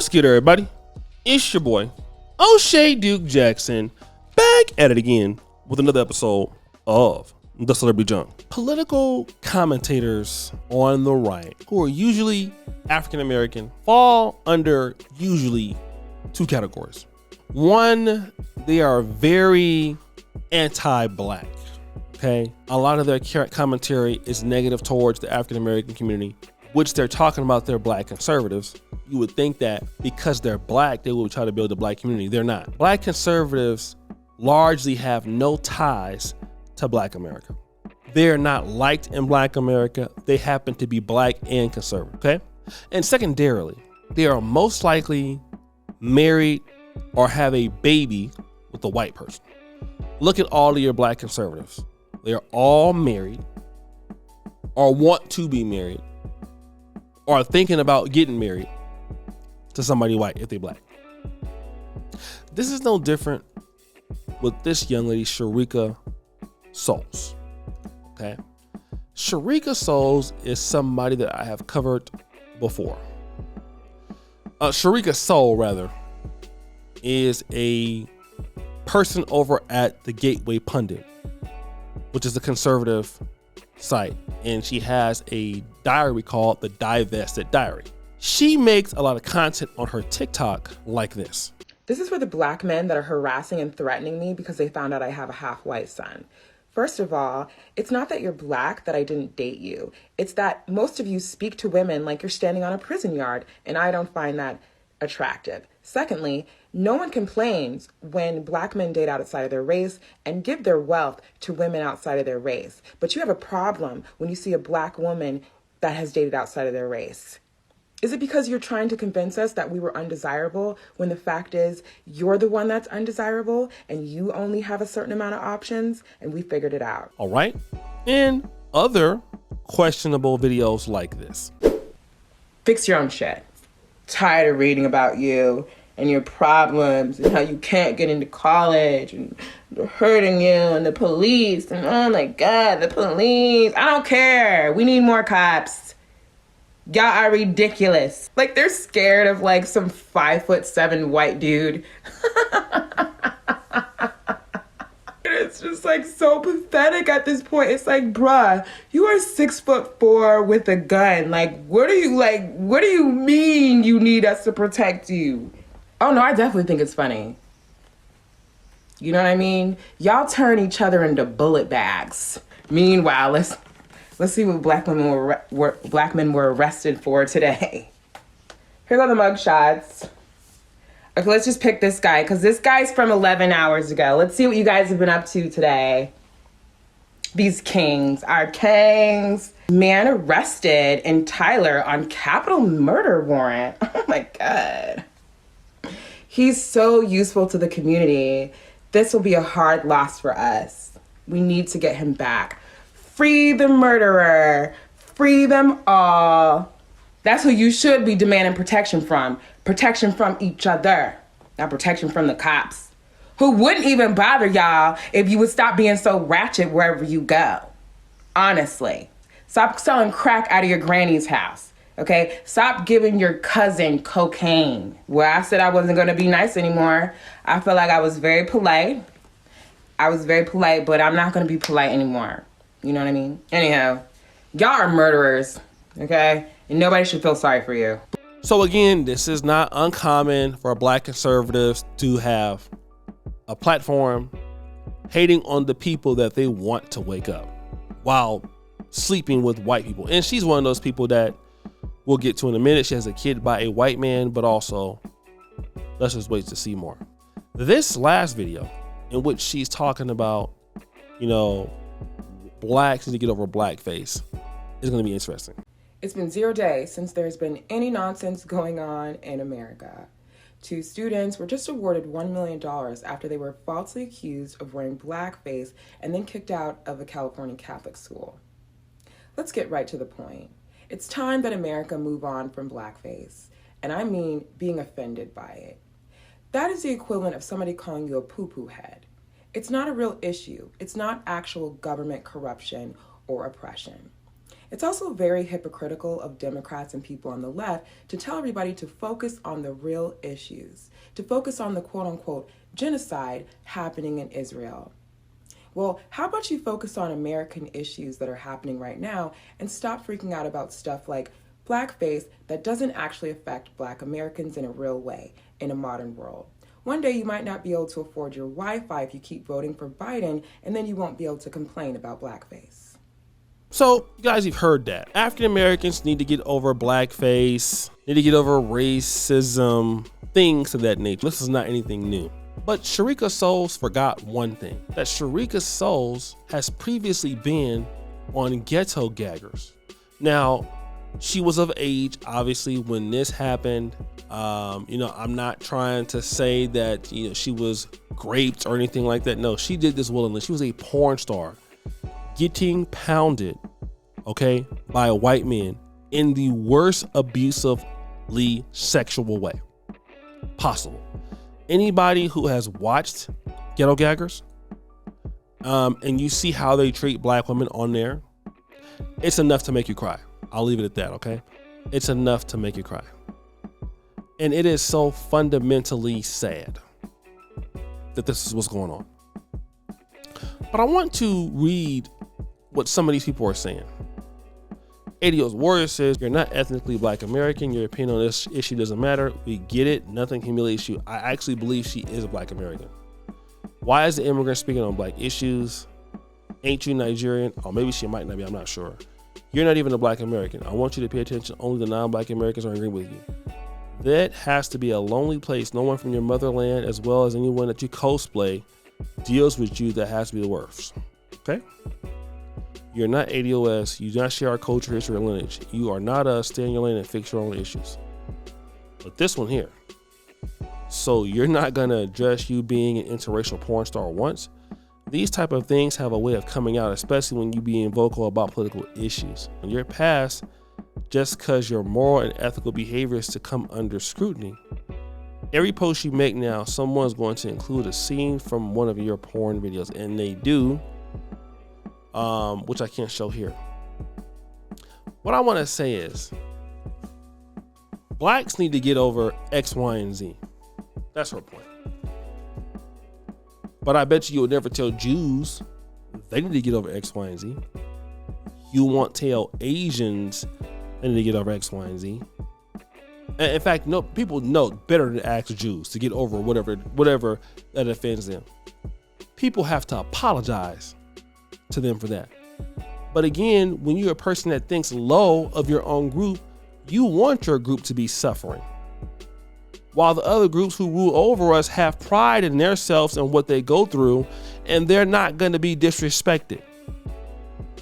What's good, everybody? It's your boy, O'Shea Duke Jackson, back at it again with another episode of The Celebrity Junk. Political commentators on the right, who are usually African American, fall under usually two categories. One, they are very anti-black. Okay, a lot of their commentary is negative towards the African American community, which they're talking about their black conservatives. You would think that because they're black, they would try to build a black community. They're not. Black conservatives largely have no ties to Black America. They're not liked in Black America. They happen to be black and conservative, okay? And secondarily, they are most likely married or have a baby with a white person. Look at all of your black conservatives. They're all married or want to be married or thinking about getting married to somebody white if they black. This is no different with this young lady, Sharika Souls. Okay, Sharika Souls is somebody that I have covered before. Sharika Soul, rather, is a person over at the Gateway Pundit, which is a conservative site, and she has a diary called the Divested Diary. She makes a lot of content on her TikTok like this. This is for the black men that are harassing and threatening me because they found out I have a half-white son. First of all, it's not that you're black that I didn't date you. It's that most of you speak to women like you're standing on a prison yard, and I don't find that attractive. Secondly, no one complains when black men date outside of their race and give their wealth to women outside of their race. But you have a problem when you see a black woman that has dated outside of their race. Is it because you're trying to convince us that we were undesirable when the fact is you're the one that's undesirable and you only have a certain amount of options and we figured it out? All right. And other questionable videos like this. Fix your own shit. Tired of reading about you and your problems and how you can't get into college and they're hurting you and the police and oh my God, the police. I don't care. We need more cops. Y'all are ridiculous. Like they're scared of like some 5'7" white dude. It's just like so pathetic at this point. It's like, bruh, you are 6'4" with a gun. What do you mean you need us to protect you? Oh no, I definitely think it's funny. You know what I mean? Y'all turn each other into bullet bags. Meanwhile, let's see what black men were arrested for today. Here go the mug shots. Okay, let's just pick this guy because this guy's from 11 hours ago. Let's see what you guys have been up to today. These kings are kings. Man arrested in Tyler on capital murder warrant. Oh my God. He's so useful to the community. This will be a hard loss for us. We need to get him back. Free the murderer. Free them all. That's who you should be demanding protection from. Protection from each other. Not protection from the cops. Who wouldn't even bother y'all if you would stop being so ratchet wherever you go. Honestly. Stop selling crack out of your granny's house. Okay? Stop giving your cousin cocaine. Well, I said I wasn't going to be nice anymore. I felt like I was very polite. But I'm not going to be polite anymore. You know what I mean? Anyhow, y'all are murderers, okay? And nobody should feel sorry for you. So again, this is not uncommon for black conservatives to have a platform hating on the people that they want to wake up while sleeping with white people. And she's one of those people that we'll get to in a minute. She has a kid by a white man, but also let's just wait to see more. This last video in which she's talking about, blacks need to get over blackface is going to be interesting. It's been 0 days since there's been any nonsense going on in America. 2 students were just awarded $1 million after they were falsely accused of wearing blackface and then kicked out of a California Catholic school. Let's get right to the point. It's time that America move on from blackface, and I mean being offended by it. That is the equivalent of somebody calling you a poo-poo head. It's not a real issue. It's not actual government corruption or oppression. It's also very hypocritical of Democrats and people on the left to tell everybody to focus on the real issues, to focus on the quote-unquote genocide happening in Israel. Well, how about you focus on American issues that are happening right now and stop freaking out about stuff like blackface that doesn't actually affect Black Americans in a real way in a modern world. One day you might not be able to afford your Wi-Fi if you keep voting for Biden, and then you won't be able to complain about blackface. So, you guys, you've heard that. African Americans need to get over blackface, need to get over racism, things of that nature. This is not anything new. But Sharika Souls forgot one thing, that Sharika Souls has previously been on Ghetto Gaggers. Now, she was of age, obviously, when this happened. I'm not trying to say that, she was raped or anything like that. No, she did this willingly. She was a porn star getting pounded, okay, by a white man in the worst abusively sexual way possible. Anybody who has watched Ghetto Gaggers, and you see how they treat Black women on there, it's enough to make you cry. I'll leave it at that, okay? It's enough to make you cry. And it is so fundamentally sad that this is what's going on. But I want to read what some of these people are saying. ADO's Warrior says, you're not ethnically Black American. Your opinion on this issue doesn't matter. We get it. Nothing humiliates you. I actually believe she is a Black American. Why is the immigrant speaking on Black issues? Ain't you Nigerian? Or maybe she might not be. I'm not sure. You're not even a Black American. I want you to pay attention. Only the non-Black Americans are in agreement with you. That has to be a lonely place. No one from your motherland, as well as anyone that you cosplay, deals with you. That has to be the worst. Okay? You're not ADOS. You do not share our culture, history, or lineage. You are not us. Stay in your lane and fix your own issues. But this one here. So you're not going to address you being an interracial porn star once. These type of things have a way of coming out, especially when you being vocal about political issues. In your past, just because your moral and ethical behavior is to come under scrutiny, every post you make now, someone's going to include a scene from one of your porn videos, and they do, which I can't show here. What I want to say is, Blacks need to get over X, Y, and Z. That's her point. But I bet you'll never tell Jews they need to get over X, Y, and Z. You won't tell Asians they need to get over X, Y, and Z. And in fact, no, people know better than to ask Jews to get over whatever that offends them. People have to apologize to them for that. But again, when you're a person that thinks low of your own group, you want your group to be suffering. While the other groups who rule over us have pride in themselves and what they go through, and they're not going to be disrespected.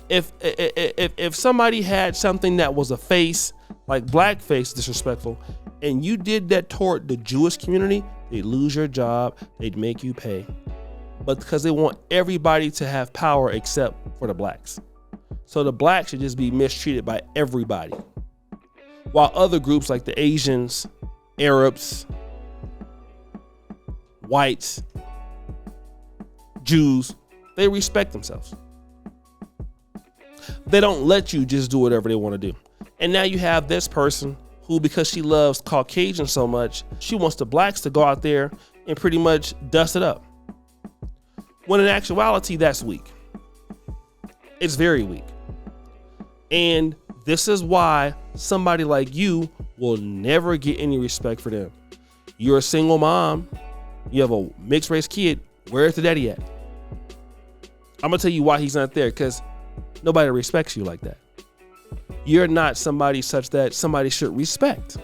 If somebody had something that was a face, like blackface, disrespectful, and you did that toward the Jewish community, they'd lose your job, they'd make you pay. But because they want everybody to have power except for the Blacks. So the Blacks should just be mistreated by everybody. While other groups like the Asians, Arabs, whites, Jews, they respect themselves. They don't let you just do whatever they want to do. And now you have this person who, because she loves Caucasians so much, she wants the Blacks to go out there and pretty much dust it up. When in actuality, that's weak. It's very weak. And this is why somebody like you will never get any respect for them. You're a single mom. You have a mixed race kid. Where's the daddy at? I'm going to tell you why he's not there, because nobody respects you like that. You're not somebody such that somebody should respect.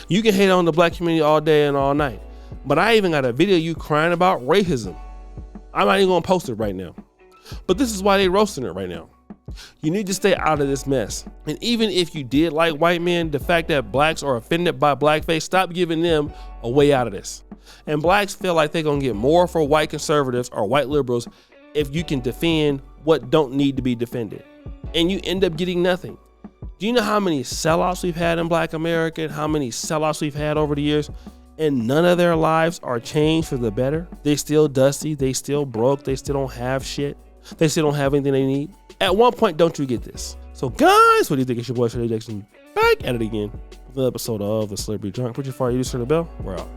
You can hate on the Black community all day and all night, but I even got a video of you crying about racism. I'm not even going to post it right now. But this is why they roasting it right now. You need to stay out of this mess. And even if you did like white men, the fact that Blacks are offended by blackface, stop giving them a way out of this. And Blacks feel like they're going to get more for white conservatives or white liberals if you can defend what don't need to be defended. And you end up getting nothing. Do you know how many sellouts we've had in Black America and how many sellouts we've had over the years? And none of their lives are changed for the better. They still dusty. They still broke. They still don't have shit. They still don't have anything they need. At one point, don't you get this? So guys, what do you think? It's your boy Shady Jackson back at it again with another episode of the Celebrity Drunk. Put your fire, you turn the bell. We're out.